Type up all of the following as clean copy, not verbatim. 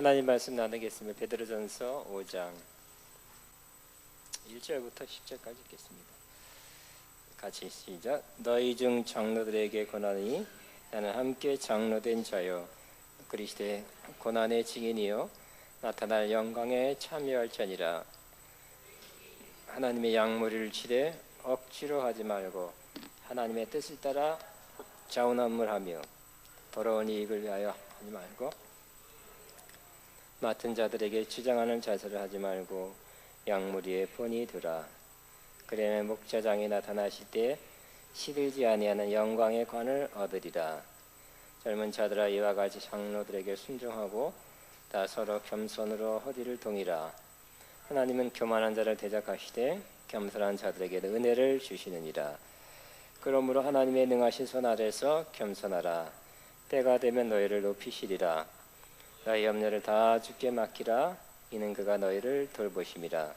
하나님 말씀 나누겠습니다. 베드로전서 5장 1절부터 10절까지 읽겠습니다. 같이 시작. 너희 중 장로들에게 권하니 나는 함께 장로된 자요 그리스도의 고난의 증인이요 나타날 영광에 참여할지니라. 하나님의 양무리를 치되 억지로 하지 말고 하나님의 뜻을 따라 자원함을하며 더러운 이익을 위하여 하지 말고 맡은 자들에게 주장하는 자세를 하지 말고 양무리에 뻔히 두라. 그러면 목자장이 나타나실 때 시들지 아니하는 영광의 관을 얻으리라. 젊은 자들아 이와 같이 장로들에게 순종하고 다 서로 겸손으로 허리를 동이라. 하나님은 교만한 자를 대적하시되 겸손한 자들에게 은혜를 주시느니라. 그러므로 하나님의 능하신 손 아래서 겸손하라. 때가 되면 너희를 높이시리라. 너희 염려를 다 주께 맡기라. 이는 그가 너희를 돌보심이라.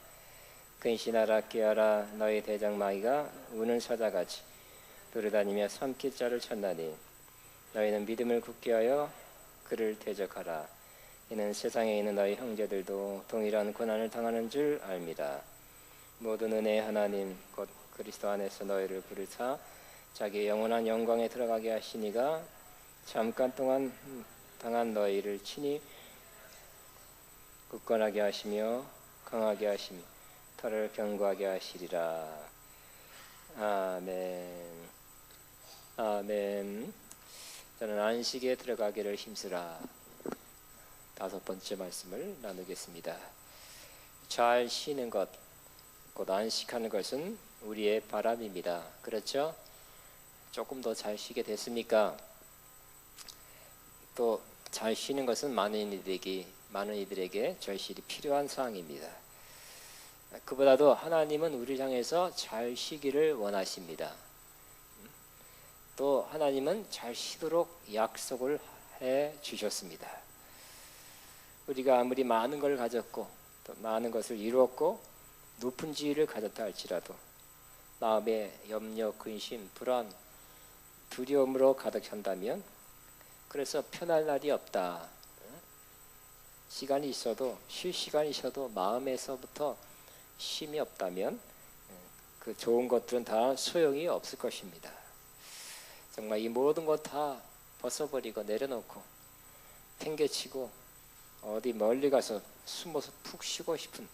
근신하라 깨어라. 너희 대장 마귀가 우는 사자같이 돌아다니며 삼킬자를 쳤나니 너희는 믿음을 굳게 하여 그를 대적하라. 이는 세상에 있는 너희 형제들도 동일한 고난을 당하는 줄 알미라. 모든 은혜의 하나님 곧 그리스도 안에서 너희를 부르사 자기의 영원한 영광에 들어가게 하시니가 잠깐 동안 당한 너희를 친히 굳건하게 하시며 강하게 하시며 터를 견고하게 하시리라. 아멘. 아멘. 저는 안식에 들어가기를 힘쓰라. 5번째 말씀을 나누겠습니다. 잘 쉬는 것, 곧 안식하는 것은 우리의 바람입니다. 그렇죠? 조금 더 잘 쉬게 됐습니까? 또 잘 쉬는 것은 많은 이들에게 절실히 필요한 사항입니다. 그보다도 하나님은 우리를 향해서 잘 쉬기를 원하십니다. 또 하나님은 잘 쉬도록 약속을 해 주셨습니다. 우리가 아무리 많은 걸 가졌고 또 많은 것을 이루었고 높은 지위를 가졌다 할지라도 마음에 염려, 근심, 불안, 두려움으로 가득 찬다면 그래서 편할 날이 없다. 시간이 있어도 쉴 시간이 있어도 마음에서부터 쉼이 없다면 그 좋은 것들은 다 소용이 없을 것입니다. 정말 이 모든 것 다 벗어버리고 내려놓고 팽개치고 어디 멀리 가서 숨어서 푹 쉬고 싶은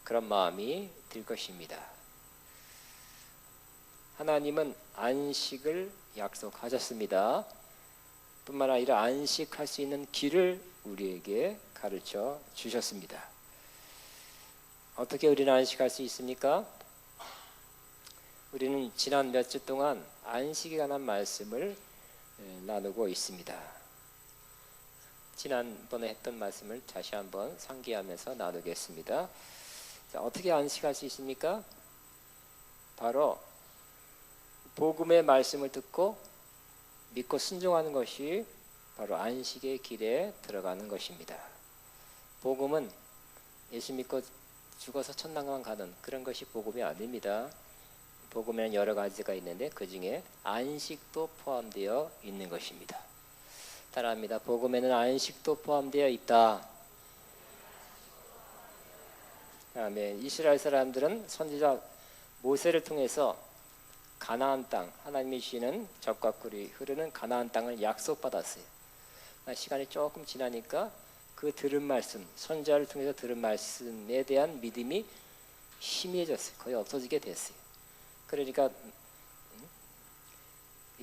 그런 마음이 들 것입니다. 하나님은 안식을 약속하셨습니다. 뿐만 아니라 안식할 수 있는 길을 우리에게 가르쳐 주셨습니다. 어떻게 우리는 안식할 수 있습니까? 우리는 지난 몇 주 동안 안식에 관한 말씀을 나누고 있습니다. 지난번에 했던 말씀을 다시 한번 상기하면서 나누겠습니다. 자, 어떻게 안식할 수 있습니까? 바로 복음의 말씀을 듣고 믿고 순종하는 것이 바로 안식의 길에 들어가는 것입니다. 복음은 예수 믿고 죽어서 천당만 가는 그런 것이 복음이 아닙니다. 복음에는 여러 가지가 있는데 그 중에 안식도 포함되어 있는 것입니다. 따라합니다. 복음에는 안식도 포함되어 있다. 아멘. 이스라엘 사람들은 선지자 모세를 통해서 가나안 땅, 하나님이 주시는 젖과 꿀이 흐르는 가나안 땅을 약속받았어요. 시간이 조금 지나니까 그 들은 말씀, 선지자를 통해서 들은 말씀에 대한 믿음이 희미해졌어요. 거의 없어지게 됐어요. 그러니까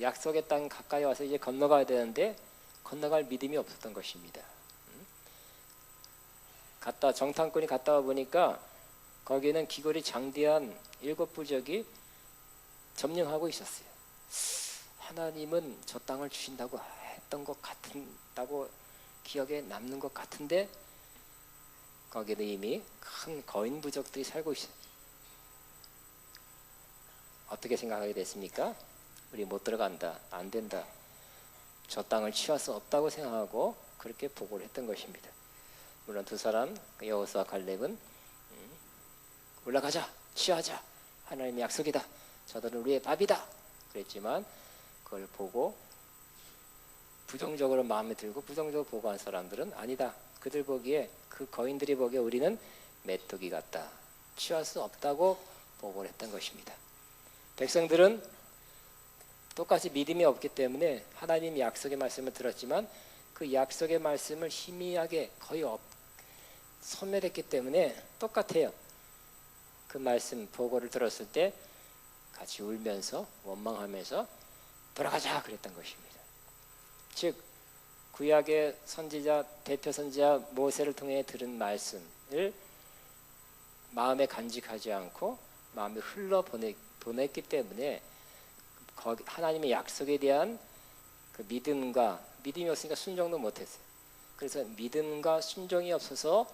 약속의 땅 가까이 와서 이제 건너가야 되는데 건너갈 믿음이 없었던 것입니다. 정탐꾼이 갔다 와 보니까 거기는 기골이 장대한 7부족이 점령하고 있었어요. 하나님은 저 땅을 주신다고 했던 것 같다고 기억에 남는 것 같은데 거기는 이미 큰 거인 부족들이 살고 있어요. 어떻게 생각하게 됐습니까? 우리 못 들어간다, 안 된다, 저 땅을 취할 수 없다고 생각하고 그렇게 보고를 했던 것입니다. 물론 두 사람 여호수아 갈렙은 올라가자, 취하자, 하나님의 약속이다, 저들은 우리의 밥이다 그랬지만 그걸 보고 부정적으로 마음에 들고 부정적으로 보고한 사람들은 아니다, 그들 보기에, 그 거인들이 보기에 우리는 메뚜기 같다, 취할 수 없다고 보고를 했던 것입니다. 백성들은 똑같이 믿음이 없기 때문에 하나님 약속의 말씀을 들었지만 그 약속의 말씀을 희미하게 거의 소멸했기 때문에 똑같아요. 그 말씀 보고를 들었을 때 같이 울면서 원망하면서 돌아가자 그랬던 것입니다. 즉 구약의 선지자, 대표 선지자 모세를 통해 들은 말씀을 마음에 간직하지 않고 마음에 흘러보냈기 때문에 하나님의 약속에 대한 그 믿음이 없으니까 순종도 못했어요. 그래서 믿음과 순종이 없어서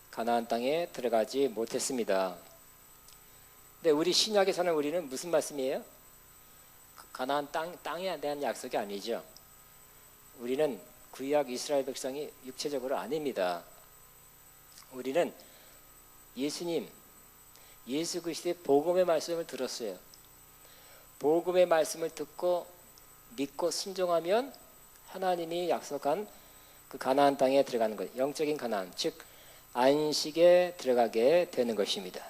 가나안 땅에 들어가지 못했습니다. 근데 우리 신약에 사는 우리는 무슨 말씀이에요? 가나안 땅에 대한 약속이 아니죠. 우리는 구약 이스라엘 백성이 육체적으로 아닙니다. 우리는 예수 그리스도의 복음의 말씀을 들었어요. 복음의 말씀을 듣고 믿고 순종하면 하나님이 약속한 그 가나안 땅에 들어가는 것, 영적인 가나안, 즉 안식에 들어가게 되는 것입니다.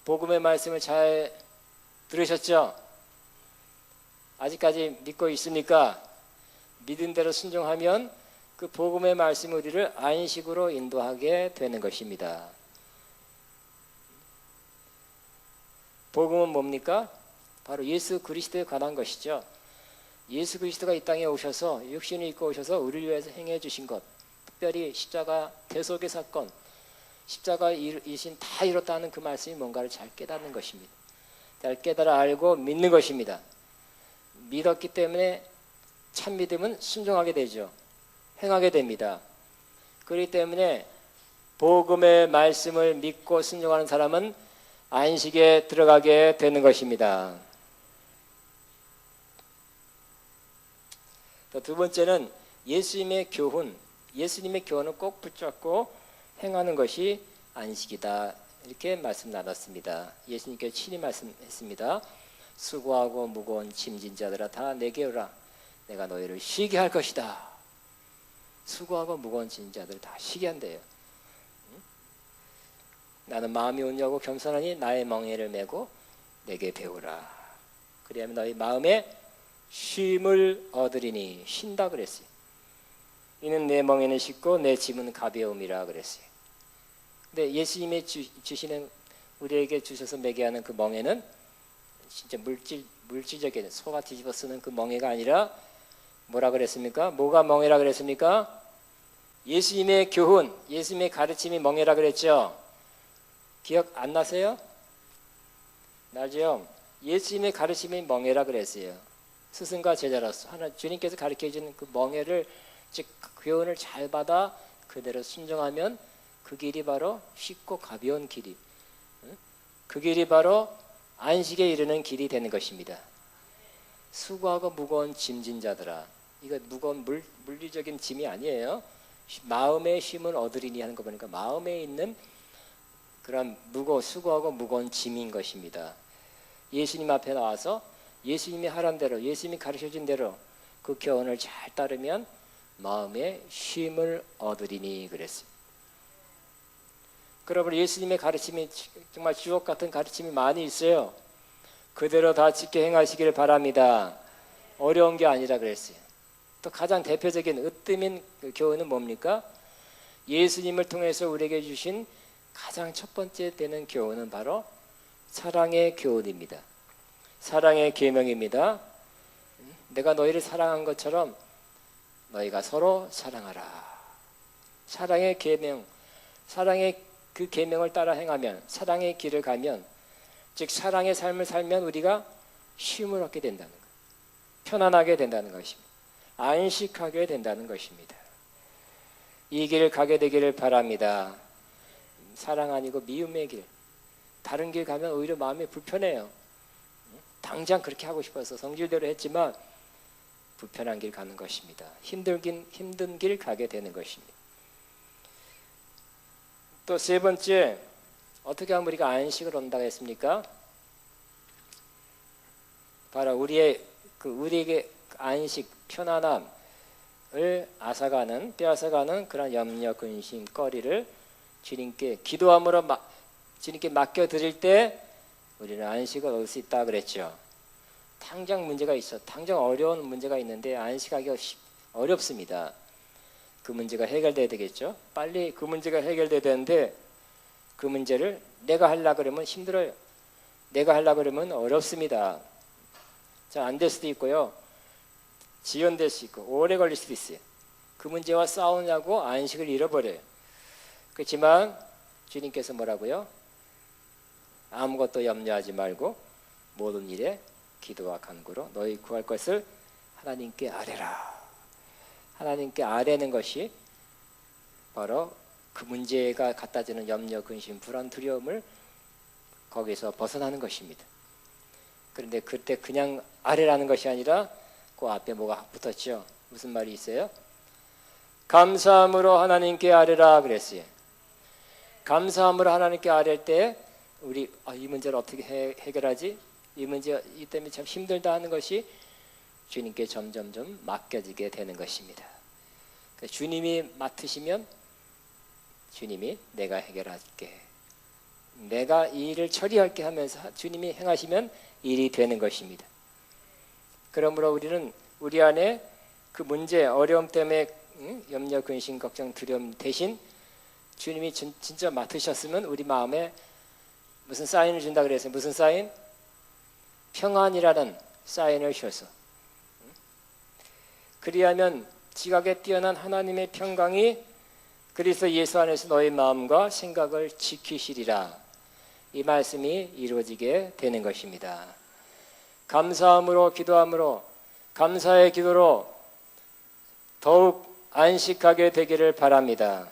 복음의 말씀을 잘 들으셨죠? 아직까지 믿고 있습니까? 믿은 대로 순종하면 그 복음의 말씀이 우리를 안식으로 인도하게 되는 것입니다. 복음은 뭡니까? 바로 예수 그리스도에 관한 것이죠. 예수 그리스도가 이 땅에 오셔서 육신을 입고 오셔서 우리를 위해서 행해 주신 것, 특별히 십자가 대속의 사건, 십자가 이신 다 이뤘다는 그 말씀이 뭔가를 잘 깨닫는 것입니다. 잘 깨달아 알고 믿는 것입니다. 믿었기 때문에 참 믿음은 순종하게 되죠. 행하게 됩니다. 그렇기 때문에 복음의 말씀을 믿고 순종하는 사람은 안식에 들어가게 되는 것입니다. 두 번째는 예수님의 교훈. 예수님의 교훈을 꼭 붙잡고 행하는 것이 안식이다. 이렇게 말씀 나눴습니다. 예수님께서 친히 말씀했습니다. 수고하고 무거운 짐진 자들아 다 내게 오라. 내가 너희를 쉬게 할 것이다. 수고하고 무거운 짐진 자들 다 쉬게 한대요. 나는 마음이 온유하고 겸손하니 나의 멍에를 메고 내게 배우라. 그리하면 너희 마음에 쉼을 얻으리니. 쉰다 그랬어요. 이는 내 멍에는 쉽고 내 짐은 가벼움이라 그랬어요. 근데 예수님이 주시는, 우리에게 주셔서 매게 하는 그 멍에는 진짜 물질적인 소가 뒤집어 쓰는 그 멍에가 아니라 뭐라 그랬습니까? 뭐가 멍에라 그랬습니까? 예수님의 교훈, 예수님의 가르침이 멍에라 그랬죠. 기억 안 나세요? 나죠? 예수님의 가르침이 멍에라 그랬어요. 스승과 제자로서 주님께서 가르쳐주는 그 멍에를, 즉 교훈을 잘 받아 그대로 순종하면 그 길이 바로 쉽고 가벼운 길이, 그 길이 바로 안식에 이르는 길이 되는 것입니다. 수고하고 무거운 짐진 자들아, 이거 무거운 물리적인 짐이 아니에요. 마음의 쉼을 얻으리니 하는 거 보니까 마음에 있는 그런 수고하고 무거운 짐인 것입니다. 예수님 앞에 나와서 예수님이 하란 대로, 예수님이 가르쳐준 대로 그 교훈을 잘 따르면 마음에 쉼을 얻으리니 그랬어요. 그러므로 예수님의 가르침이 정말 주옥 같은 가르침이 많이 있어요. 그대로 다 지켜 행하시기를 바랍니다. 어려운 게 아니라 그랬어요. 또 가장 대표적인 으뜸인 그 교훈은 뭡니까? 예수님을 통해서 우리에게 주신 가장 첫 번째 되는 교훈은 바로 사랑의 교훈입니다. 사랑의 계명입니다. 내가 너희를 사랑한 것처럼 너희가 서로 사랑하라. 사랑의 계명, 사랑의 그 계명을 따라 행하면, 사랑의 길을 가면, 즉 사랑의 삶을 살면 우리가 쉼을 얻게 된다는 거예요. 편안하게 된다는 것입니다. 안식하게 된다는 것입니다. 이 길을 가게 되기를 바랍니다. 사랑 아니고 미움의 길, 다른 길 가면 오히려 마음이 불편해요. 당장 그렇게 하고 싶어서 성질대로 했지만 불편한 길 가는 것입니다. 힘든 길 가게 되는 것입니다. 또 세 번째, 어떻게 하면 우리가 안식을 얻는다고 했습니까? 바로 우리에게 안식, 편안함, 앗아가는 빼앗아가는 그런 염려 근심 거리를 주님께 기도함으로 주님께 맡겨드릴 때 우리는 안식을 얻을 수 있다 그랬죠. 당장 문제가 있어, 당장 어려운 문제가 있는데 안식하기가 어렵습니다. 그 문제가 해결돼야 되겠죠. 빨리 그 문제가 해결돼야 되는데 그 문제를 내가 하려고 그러면 힘들어요. 내가 하려고 그러면 어렵습니다. 잘 안 될 수도 있고요. 지연될 수 있고 오래 걸릴 수도 있어요. 그 문제와 싸우냐고 안식을 잃어버려요. 그렇지만 주님께서 뭐라고요? 아무것도 염려하지 말고 모든 일에 기도와 간구로 너희 구할 것을 하나님께 아뢰라. 하나님께 아뢰는 것이 바로 그 문제가 갖다 주는 염려, 근심, 불안, 두려움을 거기서 벗어나는 것입니다. 그런데 그때 그냥 아뢰라는 것이 아니라 그 앞에 뭐가 붙었죠? 무슨 말이 있어요? 감사함으로 하나님께 아뢰라 그랬어요. 감사함으로 하나님께 아뢰 때 우리 이 문제를 어떻게 해결하지? 이 문제 이 때문에 참 힘들다 하는 것이 주님께 점점점 맡겨지게 되는 것입니다. 그러니까 주님이 맡으시면 주님이 내가 해결할게, 내가 이 일을 처리할게 하면서 주님이 행하시면 일이 되는 것입니다. 그러므로 우리는 우리 안에 그 문제, 어려움 때문에 염려, 근심, 걱정, 두려움 대신 주님이 진짜 맡으셨으면 우리 마음에 무슨 사인을 준다 그랬어요. 무슨 사인? 평안이라는 사인을 줘서 그리하면 지각에 뛰어난 하나님의 평강이 그리스도 예수 안에서 너의 마음과 생각을 지키시리라. 이 말씀이 이루어지게 되는 것입니다. 감사함으로 기도함으로 감사의 기도로 더욱 안식하게 되기를 바랍니다.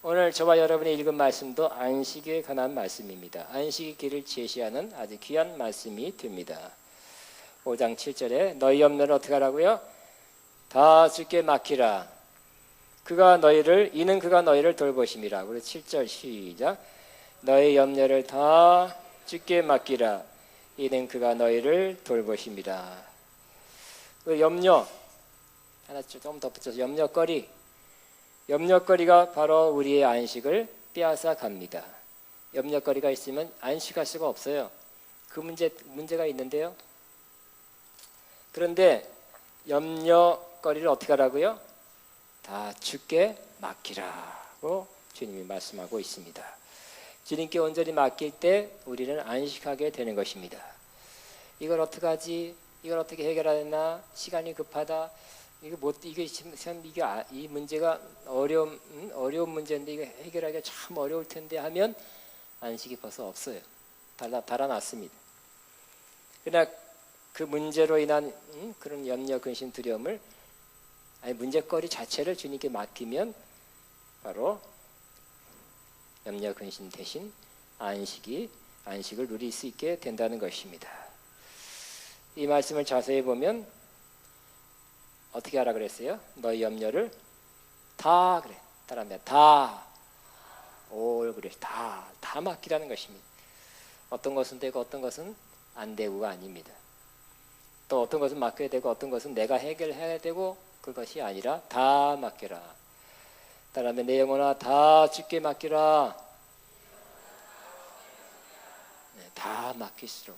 오늘 저와 여러분이 읽은 말씀도 안식에 관한 말씀입니다. 안식의 길을 제시하는 아주 귀한 말씀이 됩니다. 5장 7절에 너희 염려를 어떻게 하라고요? 다 주께 맡기라. 이는 그가 너희를 돌보심이라. 우리 7절 시작. 너희 염려를 다 주께 맡기라. 이는 그가 너희를 돌보심이라. 그 염려 하나 좀 더 붙여서 염려거리가 바로 우리의 안식을 빼앗아 갑니다. 염려거리가 있으면 안식할 수가 없어요. 그 문제가 있는데요. 그런데 염려거리를 어떻게 하라고요? 다 주께 맡기라고 주님이 말씀하고 있습니다. 주님께 온전히 맡길 때 우리는 안식하게 되는 것입니다. 이걸 어떻게 하지? 이걸 어떻게 해결하나? 시간이 급하다. 이 문제가 어려운 문제인데 이거 해결하기가 참 어려울 텐데 하면 안식이 벌써 없어요. 달아났습니다. 그러나 그 문제로 인한 그런 염려, 근심, 두려움을 문제거리 자체를 주님께 맡기면 바로 염려, 근심 대신 안식을 누릴 수 있게 된다는 것입니다. 이 말씀을 자세히 보면 어떻게 하라 그랬어요? 너희 염려를 다 그래. 따라합니다. 다. 그래. 다 맡기라는 것입니다. 어떤 것은 되고 어떤 것은 안 되고가 아닙니다. 또 어떤 것은 맡겨야 되고 어떤 것은 내가 해결해야 되고 그것이 아니라 다 맡겨라. 따라하면 내 영혼아 다 주께 맡기라. 네, 다 맡길수록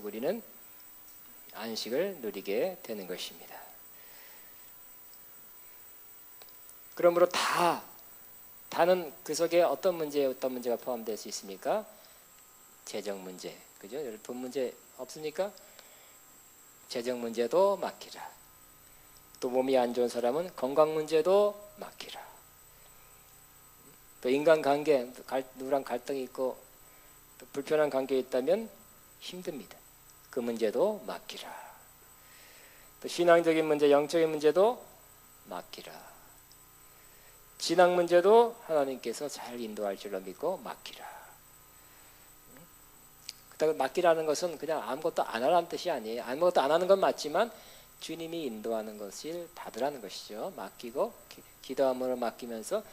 우리는 안식을 누리게 되는 것입니다. 그러므로 다는 그 속에 어떤 문제가 포함될 수 있습니까? 재정 문제, 그죠? 돈 문제 없습니까? 재정 문제도 맡기라. 또 몸이 안 좋은 사람은 건강 문제도 맡기라. 또 인간관계, 누구랑 갈등이 있고 또 불편한 관계에 있다면 힘듭니다. 그 문제도 맡기라. 또 신앙적인 문제, 영적인 문제도 맡기라. 진학 문제도 하나님께서 잘 인도할 줄로 믿고 맡기라. 그렇다고 맡기라는 것은 그냥 아무것도 안 하라는 뜻이 아니에요. 아무것도 안 하는 건 맞지만 주님이 인도하는 것을 받으라는 것이죠. 맡기고 기도함으로 맡기면서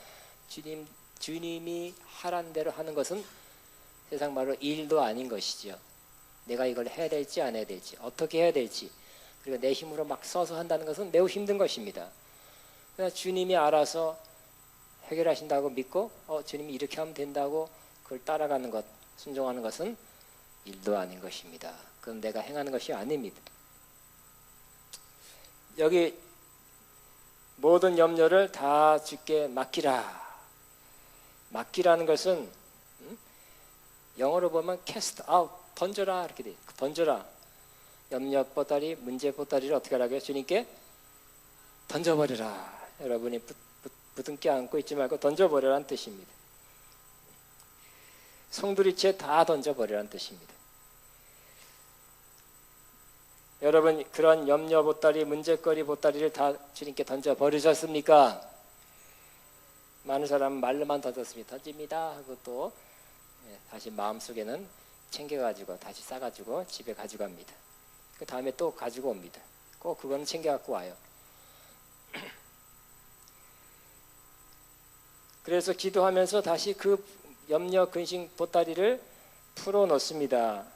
주님이 하라는 대로 하는 것은 세상 말로 일도 아닌 것이죠. 내가 이걸 해야 될지 안 해야 될지 어떻게 해야 될지 그리고 내 힘으로 막 써서 한다는 것은 매우 힘든 것입니다. 그러나 주님이 알아서 해결하신다고 믿고 주님이 이렇게 하면 된다고 그걸 따라가는 것, 순종하는 것은 일도 아닌 것입니다. 그건 내가 행하는 것이 아닙니다. 여기 모든 염려를 다 주께 맡기라. 맡기라는 것은 영어로 보면 cast out, 던져라 이렇게 돼. 던져라. 염려 보따리, 문제 보따리를 어떻게 하라고요? 주님께 던져버려라. 여러분이 부둥켜 안고 있지 말고 던져버려라는 뜻입니다. 송두리째 다 던져버려라는 뜻입니다. 여러분 그런 염려 보따리, 문제거리 보따리를 다 주님께 던져버리셨습니까? 많은 사람은 말로만 던졌습니다. 던집니다 하고 또 다시 마음속에는 챙겨가지고 다시 싸가지고 집에 가져갑니다. 그 다음에 또 가지고 옵니다. 꼭 그건 챙겨갖고 와요. 그래서 기도하면서 다시 그 염려 근심 보따리를 풀어놓습니다.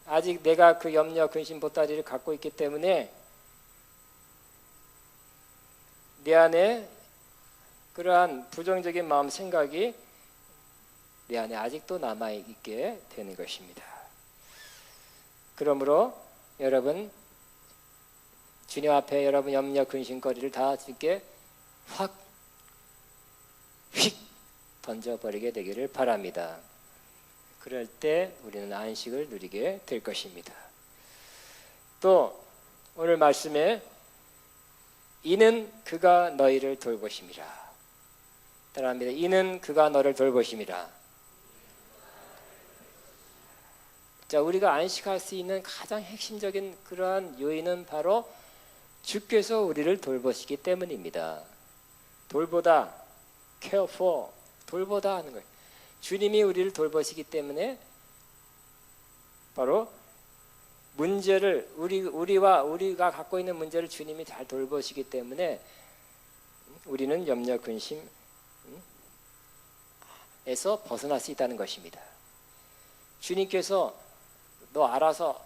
아직 내가 그 염려 근심 보따리를 갖고 있기 때문에 내 안에 그러한 부정적인 마음 생각이 내 안에 아직도 남아있게 되는 것입니다. 그러므로 여러분 주님 앞에 여러분 염려 근심거리를 다 주께 확 휙 던져버리게 되기를 바랍니다. 그럴 때 우리는 안식을 누리게 될 것입니다. 또 오늘 말씀에 이는 그가 너희를 돌보심이라. 따라합니다. 이는 그가 너를 돌보심이라. 자, 우리가 안식할 수 있는 가장 핵심적인 그러한 요인은 바로 주께서 우리를 돌보시기 때문입니다. 돌보다, care for, 돌보다 하는 거예요. 주님이 우리를 돌보시기 때문에 바로 문제를 우리가 갖고 있는 문제를 주님이 잘 돌보시기 때문에 우리는 염려 근심에서 벗어날 수 있다는 것입니다. 주님께서 너 알아서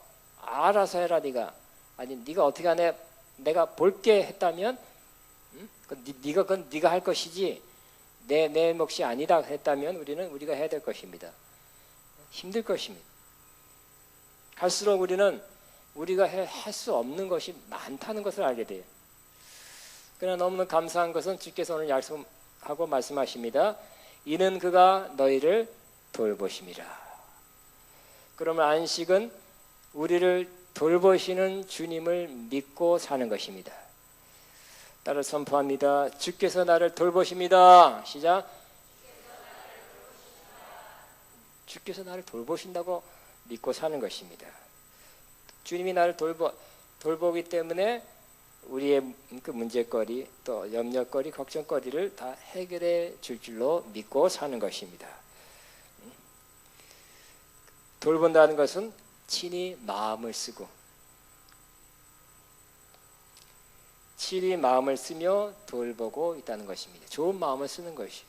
해라 네가 아니 네가 어떻게 하네 내가 볼게 했다면 그건 네가 할 것이지 내 몫이 아니다 했다면 우리가 해야 될 것입니다. 힘들 것입니다. 갈수록 우리는 우리가 할 수 없는 것이 많다는 것을 알게 돼요. 그러나 너무나 감사한 것은 주께서 오늘 약속하고 말씀하십니다. 이는 그가 너희를 돌보심이라. 그러면 안식은 우리를 돌보시는 주님을 믿고 사는 것입니다. 따라 선포합니다. 주께서 나를 돌보십니다. 시작. 주께서 나를 돌보신다고 믿고 사는 것입니다. 주님이 나를 돌보기 때문에 우리의 그 문제거리 또 염려거리 걱정거리를 다 해결해 줄 줄로 믿고 사는 것입니다. 돌본다는 것은 친히 마음을 쓰고 친히 마음을 쓰며 돌보고 있다는 것입니다. 좋은 마음을 쓰는 것이.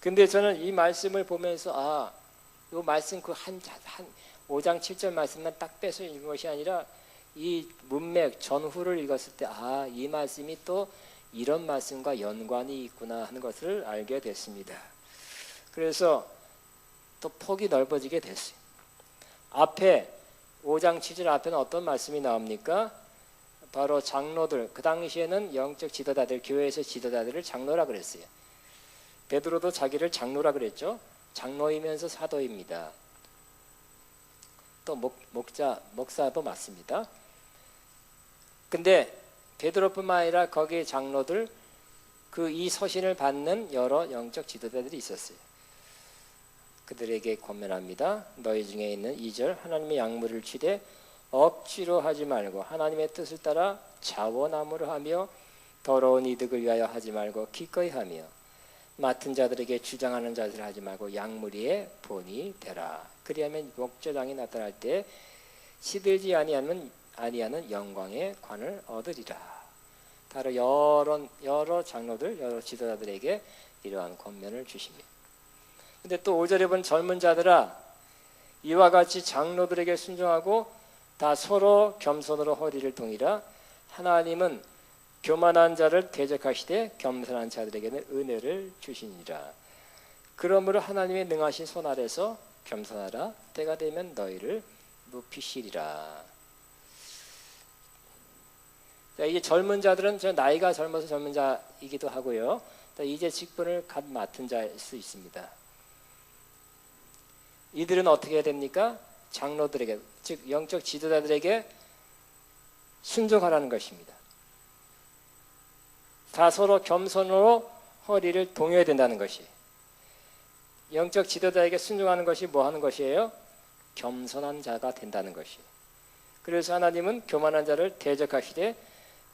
근데 저는 이 말씀을 보면서 이 말씀 그 한 5장 7절 말씀만 딱 빼서 읽은 것이 아니라 이 문맥 전후를 읽었을 때 이 말씀이 또 이런 말씀과 연관이 있구나 하는 것을 알게 됐습니다. 그래서 또 폭이 넓어지게 됐어요. 앞에 5장 7절 앞에는 어떤 말씀이 나옵니까? 바로 장로들, 그 당시에는 영적 지도자들, 교회에서 지도자들을 장로라 그랬어요. 베드로도 자기를 장로라 그랬죠. 장로이면서 사도입니다. 또 목사도 맞습니다. 근데 베드로뿐만 아니라 거기에 장로들 이 서신을 받는 여러 영적 지도자들이 있었어요. 그들에게 권면합니다. 너희 중에 있는 2절 하나님의 약물을 취되 억지로 하지 말고 하나님의 뜻을 따라 자원함으로 하며 더러운 이득을 위하여 하지 말고 기꺼이 하며 맡은 자들에게 주장하는 자들 하지 말고 약물이의 본이 되라. 그리하면 목자장이 나타날 때 시들지 아니하는 영광의 관을 얻으리라. 바로 여러 장로들, 여러 지도자들에게 이러한 권면을 주십니다. 근데 또 5절에 본 젊은 자들아 이와 같이 장로들에게 순종하고 다 서로 겸손으로 허리를 동이라. 하나님은 교만한 자를 대적하시되 겸손한 자들에게는 은혜를 주시니라. 그러므로 하나님의 능하신 손 아래서 겸손하라. 때가 되면 너희를 높이시리라. 자, 이제 젊은 자들은 저 나이가 젊어서 젊은 자이기도 하고요. 이제 직분을 갓 맡은 자일 수 있습니다. 이들은 어떻게 해야 됩니까? 장로들에게, 즉 영적 지도자들에게 순종하라는 것입니다. 다 서로 겸손으로 허리를 동여야 된다는 것이. 영적 지도자에게 순종하는 것이 뭐 하는 것이에요? 겸손한 자가 된다는 것이. 그래서 하나님은 교만한 자를 대적하시되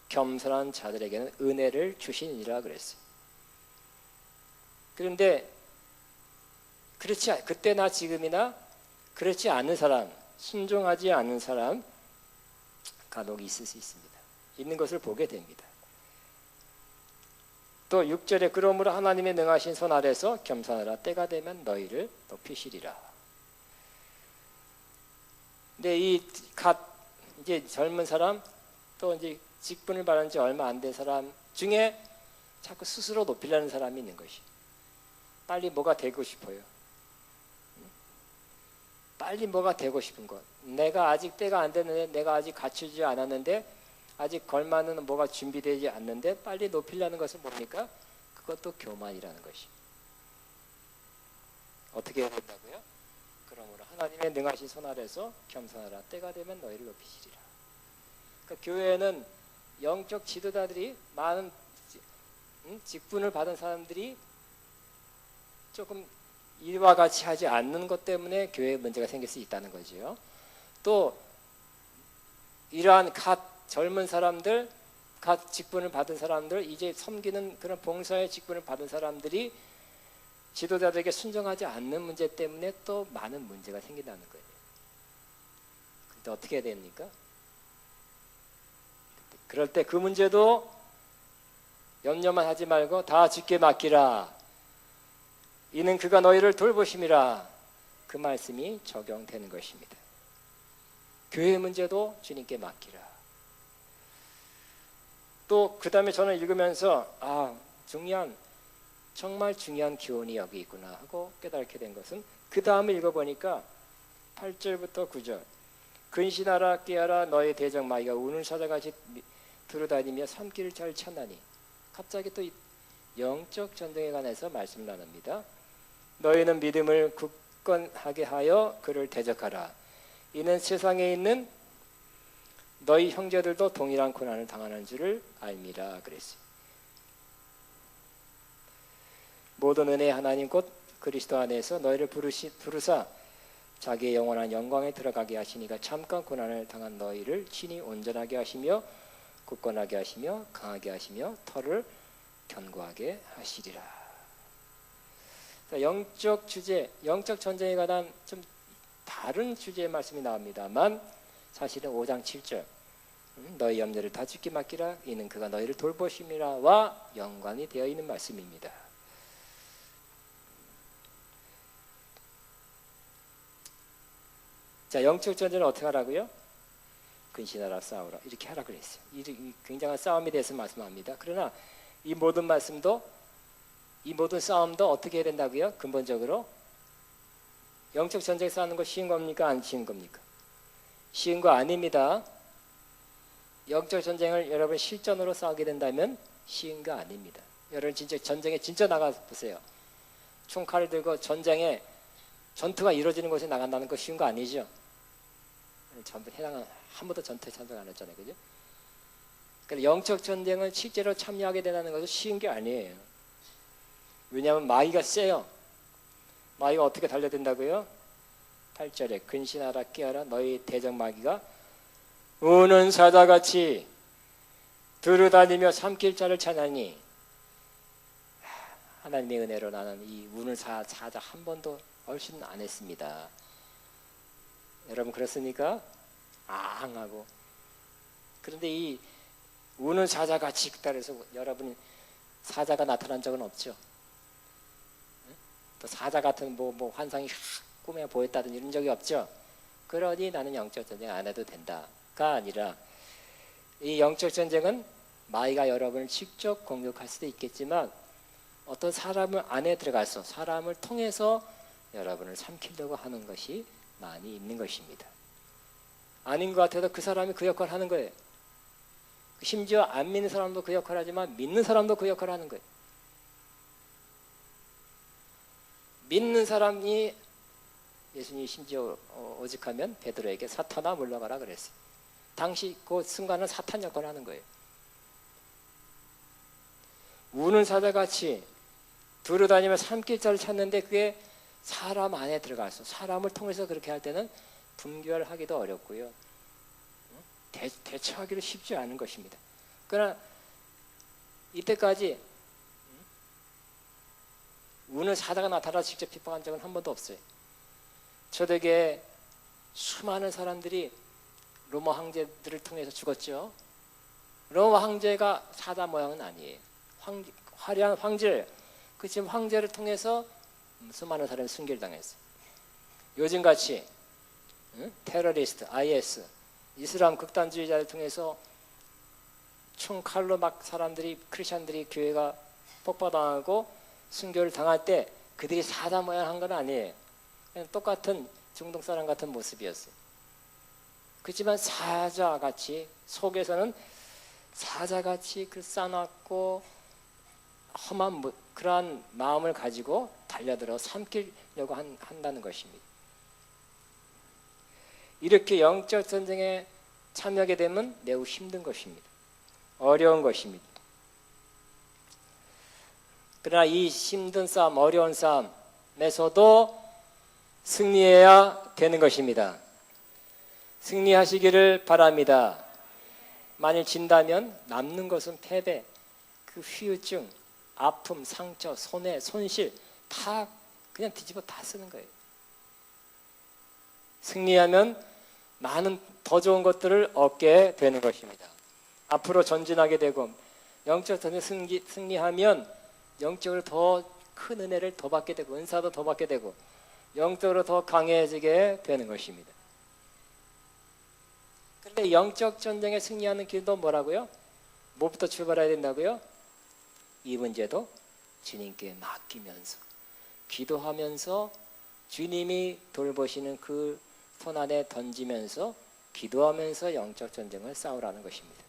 겸손한 자들에게는 은혜를 주시니라 그랬어요. 그런데 그때나 지금이나 그렇지 않은 사람, 순종하지 않은 사람 간혹 있을 수 있습니다. 있는 것을 보게 됩니다. 또 6절에 그러므로 하나님의 능하신 손 아래서 겸손하라. 때가 되면 너희를 높이시리라. 근데 이제 젊은 사람, 또 이제 직분을 받은 지 얼마 안 된 사람 중에 자꾸 스스로 높이려는 사람이 있는 것이. 빨리 뭐가 되고 싶어요. 빨리 뭐가 되고 싶은 것. 내가 아직 때가 안 됐는데, 내가 아직 갖추지 않았는데, 아직 걸맞는 뭐가 준비되지 않는데 빨리 높이려는 것은 뭡니까? 그것도 교만이라는 것이. 어떻게 해야 된다고요? 그러므로 하나님의 능하신 손 아래서 겸손하라. 때가 되면 너희를 높이시리라. 그러니까 교회에는 영적 지도자들이 많은 직분을 받은 사람들이 조금 이와 같이 하지 않는 것 때문에 교회에 문제가 생길 수 있다는 거지요. 또 이러한 젊은 사람들, 직분을 받은 사람들, 이제 섬기는 그런 봉사의 직분을 받은 사람들이 지도자들에게 순종하지 않는 문제 때문에 또 많은 문제가 생긴다는 거예요. 그런데 어떻게 해야 됩니까? 그럴 때 그 문제도 염려만 하지 말고 다 주께 맡기라. 이는 그가 너희를 돌보심이라. 그 말씀이 적용되는 것입니다. 교회의 문제도 주님께 맡기라. 또 그 다음에 저는 읽으면서 정말 중요한 교훈이 여기 있구나 하고 깨닫게 된 것은 그 다음에 읽어보니까 8절부터 9절 근신하라 깨어라 너의 대적 마귀가 우는 사자같이 두루다니며 산길을 잘 찾나니. 갑자기 또 영적 전쟁에 관해서 말씀을 나눕니다. 너희는 믿음을 굳건하게 하여 그를 대적하라. 이는 세상에 있는 너희 형제들도 동일한 고난을 당하는 줄을 알미라 그랬어요. 모든 은혜의 하나님 곧 그리스도 안에서 너희를 부르사 자기의 영원한 영광에 들어가게 하시니가 잠깐 고난을 당한 너희를 친히 온전하게 하시며 굳건하게 하시며 강하게 하시며 터를 견고하게 하시리라. 영적 주제, 영적 전쟁에 관한 좀 다른 주제의 말씀이 나옵니다만 사실은 5장 7절 너희 염려를 다 주께 맡기라. 이는 그가 너희를 돌보심이라와 연관이 되어 있는 말씀입니다. 자, 영적 전쟁은 어떻게 하라고요? 근신하라 싸우라 이렇게 하라 그랬어요. 이 굉장한 싸움에 대해서 말씀합니다. 그러나 이 모든 말씀도 이 모든 싸움도 어떻게 해야 된다고요? 근본적으로 영적 전쟁 싸우는 거 쉬운 겁니까? 안 쉬운 겁니까? 쉬운 거 아닙니다. 영적 전쟁을 여러분 실전으로 싸우게 된다면 쉬운 거 아닙니다. 여러분 진짜 전쟁에 진짜 나가서 보세요. 총칼을 들고 전쟁에 전투가 이루어지는 곳에 나간다는 거 쉬운 거 아니죠? 전부 한 번도 전투에 참석 안 했잖아요, 그죠? 그러니까 영적 전쟁은 실제로 참여하게 된다는 것은 쉬운 게 아니에요. 왜냐하면 마귀가 세요. 마귀가 어떻게 달려든다고요? 8절에 근신하라 깨어라 너희 대적 마귀가 우는 사자같이 두루다니며 삼킬 자를 찾나니. 하나님의 은혜로 나는 이 우는 사자 한 번도 얼씬 안 했습니다. 여러분 그렇습니까? 앙하고. 그런데 이 우는 사자같이 그래서 여러분이 사자가 나타난 적은 없죠. 또 사자 같은 뭐 환상이 꿈에 보였다든지 이런 적이 없죠. 그러니 나는 영적 전쟁 안 해도 된다가 아니라 이 영적 전쟁은 마귀가 여러분을 직접 공격할 수도 있겠지만 어떤 사람을 안에 들어가서 사람을 통해서 여러분을 삼키려고 하는 것이 많이 있는 것입니다. 아닌 것 같아도 그 사람이 그 역할을 하는 거예요. 심지어 안 믿는 사람도 그 역할을 하지만 믿는 사람도 그 역할을 하는 거예요. 믿는 사람이 예수님이 심지어 오직하면 베드로에게 사탄아 물러가라 그랬어요. 당시 그 순간은 사탄 역할을 하는 거예요. 우는 사자같이 두루다니며 삼킬 자를 찾는데 그게 사람 안에 들어가서 사람을 통해서 그렇게 할 때는 분별하기도 어렵고요. 대처하기도 쉽지 않은 것입니다. 그러나 이때까지 우는 사자가 나타나 직접 핍박한 적은 한 번도 없어요. 저에게 수많은 사람들이 로마 황제들을 통해서 죽었죠. 로마 황제가 사자 모양은 아니에요. 화려한 황제예요. 그 지금 황제를 통해서 수많은 사람이 순교를 당했어요. 요즘같이 테러리스트, IS, 이슬람 극단주의자를 통해서 총칼로 막 사람들이 크리스천들이 교회가 폭파당하고 순교를 당할 때 그들이 사자 모양 한 건 아니에요. 그냥 똑같은 중동 사람 같은 모습이었어요. 그렇지만 사자같이 속에서는 사자같이 그 싸납고 험한 그러한 마음을 가지고 달려들어 삼키려고 한다는 것입니다. 이렇게 영적 전쟁에 참여하게 되면 매우 힘든 것입니다. 어려운 것입니다. 그러나 이 힘든 싸움, 어려운 싸움에서도 승리해야 되는 것입니다. 승리하시기를 바랍니다. 만일 진다면 남는 것은 패배, 그 후유증, 아픔, 상처, 손해, 손실 다 그냥 뒤집어 다 쓰는 거예요. 승리하면 많은 더 좋은 것들을 얻게 되는 것입니다. 앞으로 전진하게 되고 영적 전쟁 승리하면 영적으로 더 큰 은혜를 더 받게 되고 은사도 더 받게 되고 영적으로 더 강해지게 되는 것입니다. 그런데 영적 전쟁에 승리하는 길도 뭐라고요? 뭐부터 출발해야 된다고요? 이 문제도 주님께 맡기면서 기도하면서 주님이 돌보시는 그 손 안에 던지면서 기도하면서 영적 전쟁을 싸우라는 것입니다.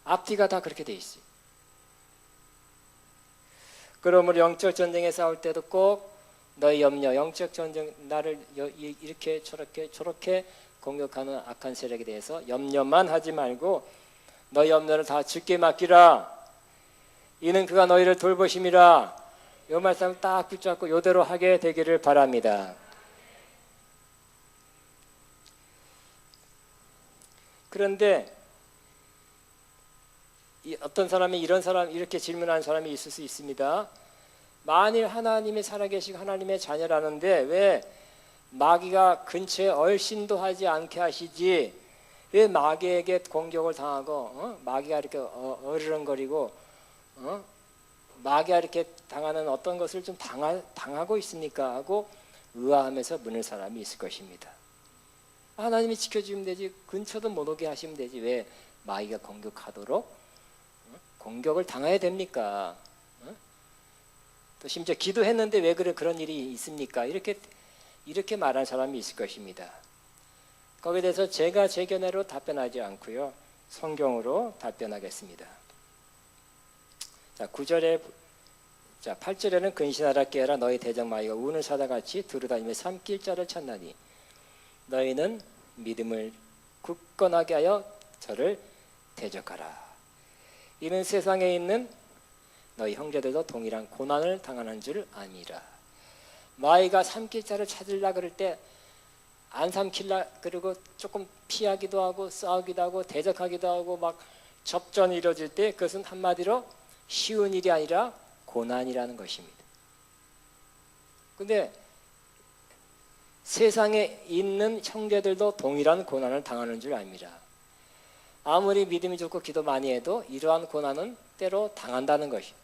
앞뒤가 다 그렇게 돼 있어요. 그러므로 영적 전쟁에 싸울 때도 꼭 너희 염려, 영적 전쟁 나를 이렇게 저렇게 공격하는 악한 세력에 대해서 염려만 하지 말고 너희 염려를 다 주께 맡기라. 이는 그가 너희를 돌보심이라. 이 말씀을 딱 붙잡고 이대로 하게 되기를 바랍니다. 그런데 어떤 사람이 이렇게 질문하는 사람이 있을 수 있습니다. 만일 하나님이 살아계시고 하나님의 자녀라는데 왜 마귀가 근처에 얼씬도 하지 않게 하시지? 왜 마귀에게 공격을 당하고 마귀가 이렇게 어르렁거리고 마귀가 이렇게 당하는 어떤 것을 좀 당하고 있습니까? 하고 의아하면서 묻는 사람이 있을 것입니다. 하나님이 지켜주면 되지 근처도 못 오게 하시면 되지 왜 마귀가 공격하도록 공격을 당해야 됩니까? 또 심지어 기도했는데 왜 그런 일이 있습니까? 이렇게 말하는 사람이 있을 것입니다. 거기에 대해서 제가 제 견해로 답변하지 않고요. 성경으로 답변하겠습니다. 자, 8절에는 근신하라 깨어라 너희 대적 마귀가 우는 사자같이 두루다니며 삼킬 자를 찾나니 너희는 믿음을 굳건하게 하여 저를 대적하라. 이는 세상에 있는 너희 형제들도 동일한 고난을 당하는 줄 아니라. 마귀가 삼킬 자를 찾으려 그럴 때 안 삼킬라 그리고 조금 피하기도 하고 싸우기도 하고 대적하기도 하고 막 접전이 이루어질 때 그것은 한마디로 쉬운 일이 아니라 고난이라는 것입니다. 그런데 세상에 있는 형제들도 동일한 고난을 당하는 줄 압니다. 아무리 믿음이 좋고 기도 많이 해도 이러한 고난은 때로 당한다는 것입니다.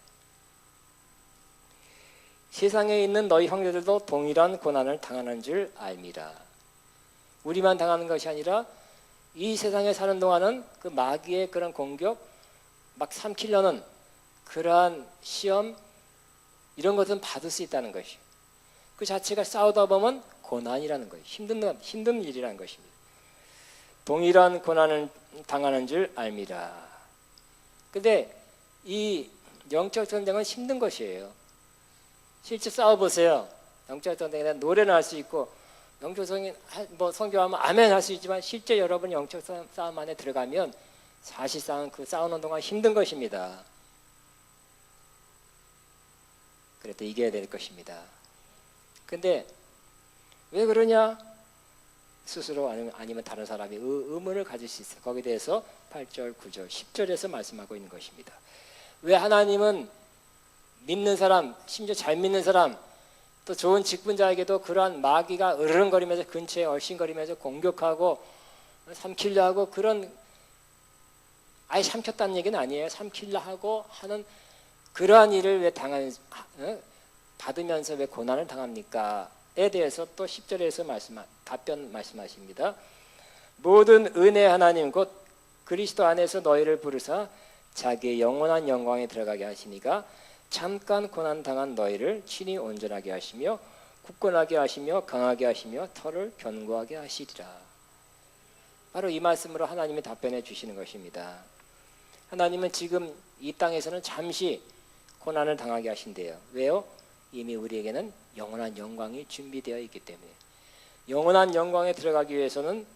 세상에 있는 너희 형제들도 동일한 고난을 당하는 줄 압니다. 우리만 당하는 것이 아니라 이 세상에 사는 동안은 그 마귀의 그런 공격 막 삼키려는 그러한 시험 이런 것은 받을 수 있다는 것이요. 그 자체가 싸우다 보면 고난이라는 거예요. 힘든 일이라는 것입니다. 동일한 고난을 당하는 줄 알미라. 근데 이 영적 전쟁은 힘든 것이에요. 실제 싸워보세요. 영적 전쟁에 대한 노래는 할 수 있고 영적 성인 뭐 성교하면 아멘 할 수 있지만 실제 여러분 영적 싸움 안에 들어가면 사실상 그 싸우는 동안 힘든 것입니다. 그래도 이겨야 될 것입니다. 근데 왜 그러냐? 스스로 아니면 다른 사람이 의문을 가질 수 있어요. 거기에 대해서 8절, 9절, 10절에서 말씀하고 있는 것입니다. 왜 하나님은 믿는 사람, 심지어 잘 믿는 사람, 또 좋은 직분자에게도 그러한 마귀가 으르렁거리면서 근처에 얼씬거리면서 공격하고 삼키려 하고 그런 아예 삼켰다는 얘기는 아니에요. 삼키려 하고 하는 그러한 일을 왜 받으면서 왜 고난을 당합니까? 에 대해서 또 10절에서 답변 말씀하십니다. 모든 은혜 하나님 곧 그리스도 안에서 너희를 부르사 자기의 영원한 영광에 들어가게 하시니가 잠깐 고난 당한 너희를 친히 온전하게 하시며 굳건하게 하시며 강하게 하시며 털을 견고하게 하시리라. 바로 이 말씀으로 하나님이 답변해 주시는 것입니다. 하나님은 지금 이 땅에서는 잠시 고난을 당하게 하신대요. 왜요? 이미 우리에게는 영원한 영광이 준비되어 있기 때문에. 영원한 영광에 들어가기 위해서는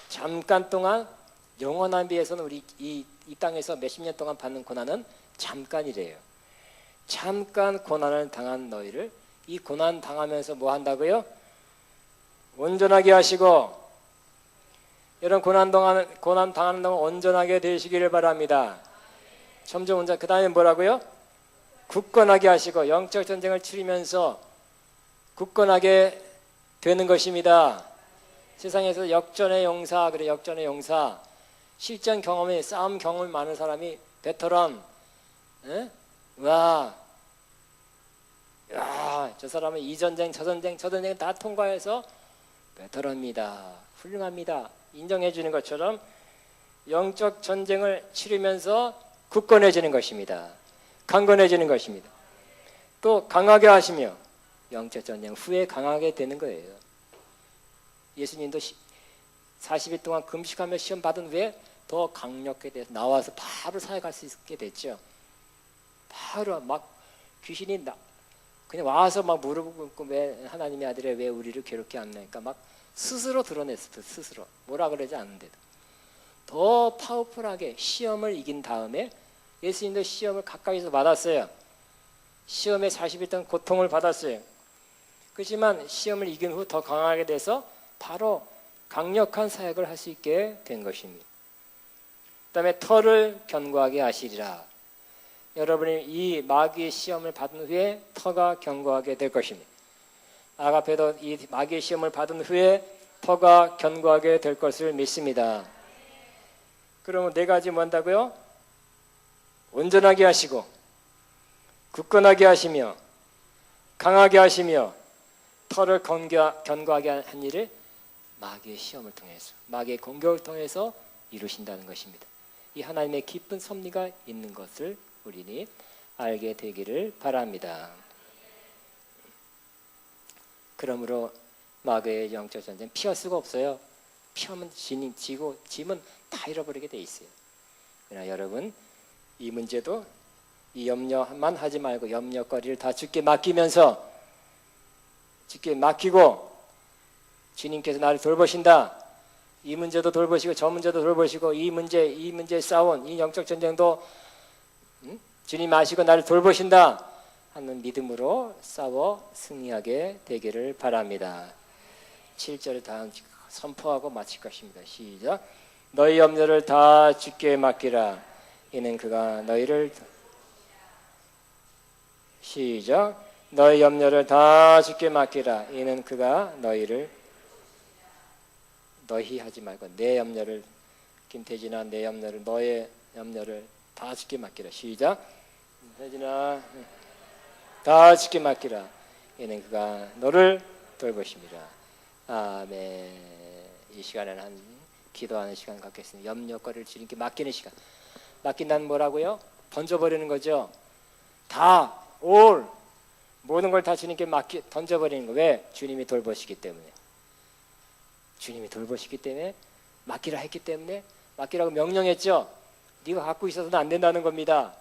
잠깐 동안 영원한 비해서는 우리 이 땅에서 몇십 년 동안 받는 고난은 잠깐이래요. 잠깐 고난을 당한 너희를 이 고난 당하면서 뭐 한다고요? 온전하게 하시고, 이런 고난 당하는 동안 온전하게 되시기를 바랍니다. 점점 온전. 그 다음에 뭐라고요? 굳건하게 하시고, 영적 전쟁을 치르면서 굳건하게 되는 것입니다. 세상에서 역전의 용사, 그래 역전의 용사, 실전 경험이 싸움 경험이 많은 사람이 베테랑, 와, 야, 저 사람은 이 전쟁, 저 전쟁 다 통과해서 베테랑입니다. 훌륭합니다. 인정해 주는 것처럼 영적 전쟁을 치르면서 굳건해지는 것입니다. 강건해지는 것입니다. 또 강하게 하시며 영적 전쟁 후에 강하게 되는 거예요. 예수님도 40일 동안 금식하며 시험 받은 후에 더 강력하게 돼서 나와서 바로 사역할 수 있게 됐죠. 바로 막 귀신이 그냥 와서 막 무릎 꿇고 왜 하나님의 아들이 왜 우리를 괴롭게 안 내니까 막 스스로 드러냈어요. 스스로 뭐라 그러지 않는데도 더 파워풀하게 시험을 이긴 다음에 예수님도 시험을 가까이서 받았어요. 시험에 40일 동안 고통을 받았어요. 그렇지만 시험을 이긴 후 더 강하게 돼서 바로 강력한 사역을 할 수 있게 된 것입니다. 그 다음에 털을 견고하게 하시리라. 여러분이 이 마귀의 시험을 받은 후에 터가 견고하게 될 것입니다. 아가페도 이 마귀의 시험을 받은 후에 터가 견고하게 될 것을 믿습니다. 그러면 네 가지 뭔다고요? 온전하게 하시고 굳건하게 하시며 강하게 하시며 털을 견고하게 한 일을 마귀의 시험을 통해서, 마귀의 공격을 통해서 이루신다는 것입니다. 이 하나님의 깊은 섭리가 있는 것을 우리는 알게 되기를 바랍니다. 그러므로 마귀의 영적 전쟁 피할 수가 없어요. 피하면 지고 짐은 다 잃어버리게 돼 있어요. 그러나 여러분, 이 문제도 이 염려만 하지 말고 염려거리를 다 주께 맡기면서, 주께 맡기고 주님께서 나를 돌보신다. 이 문제도 돌보시고 저 문제도 돌보시고 이 문제에 싸운 이 영적 전쟁도 주님 아시고 나를 돌보신다 하는 믿음으로 싸워 승리하게 되기를 바랍니다. 7절을 다 선포하고 마칠 것입니다. 시작. 너희 염려를 다 주께 맡기라. 이는 그가 너희를, 시작. 너희 염려를 다 주께 맡기라. 이는 그가 너희를, 너희 하지 말고 내 염려를, 김태진아 내 염려를, 너의 염려를 다 주께 맡기라. 시작. 태진아 다 주께 맡기라. 이는 그가 너를 돌보십니다. 아멘. 이 시간에는 한 기도하는 시간 갖겠습니다. 염려거리를 주님께 맡기는 시간. 맡긴다는 뭐라고요? 던져버리는 거죠. 다, 모든 걸 다 주님께 던져버리는 거. 왜? 주님이 돌보시기 때문에. 주님이 돌보시기 때문에, 맡기라 했기 때문에, 맡기라고 명령했죠. 네가 갖고 있어서는 안 된다는 겁니다.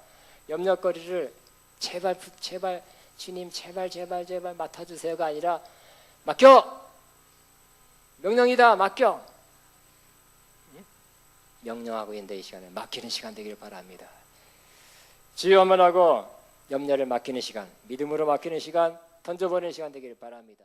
염려거리를 제발 주님 제발 맡아주세요가 아니라 맡겨! 명령이다, 맡겨! 명령하고 있는데 이 시간에 맡기는 시간 되기를 바랍니다. 주여만 하고 염려를 맡기는 시간, 믿음으로 맡기는 시간, 던져버리는 시간 되기를 바랍니다.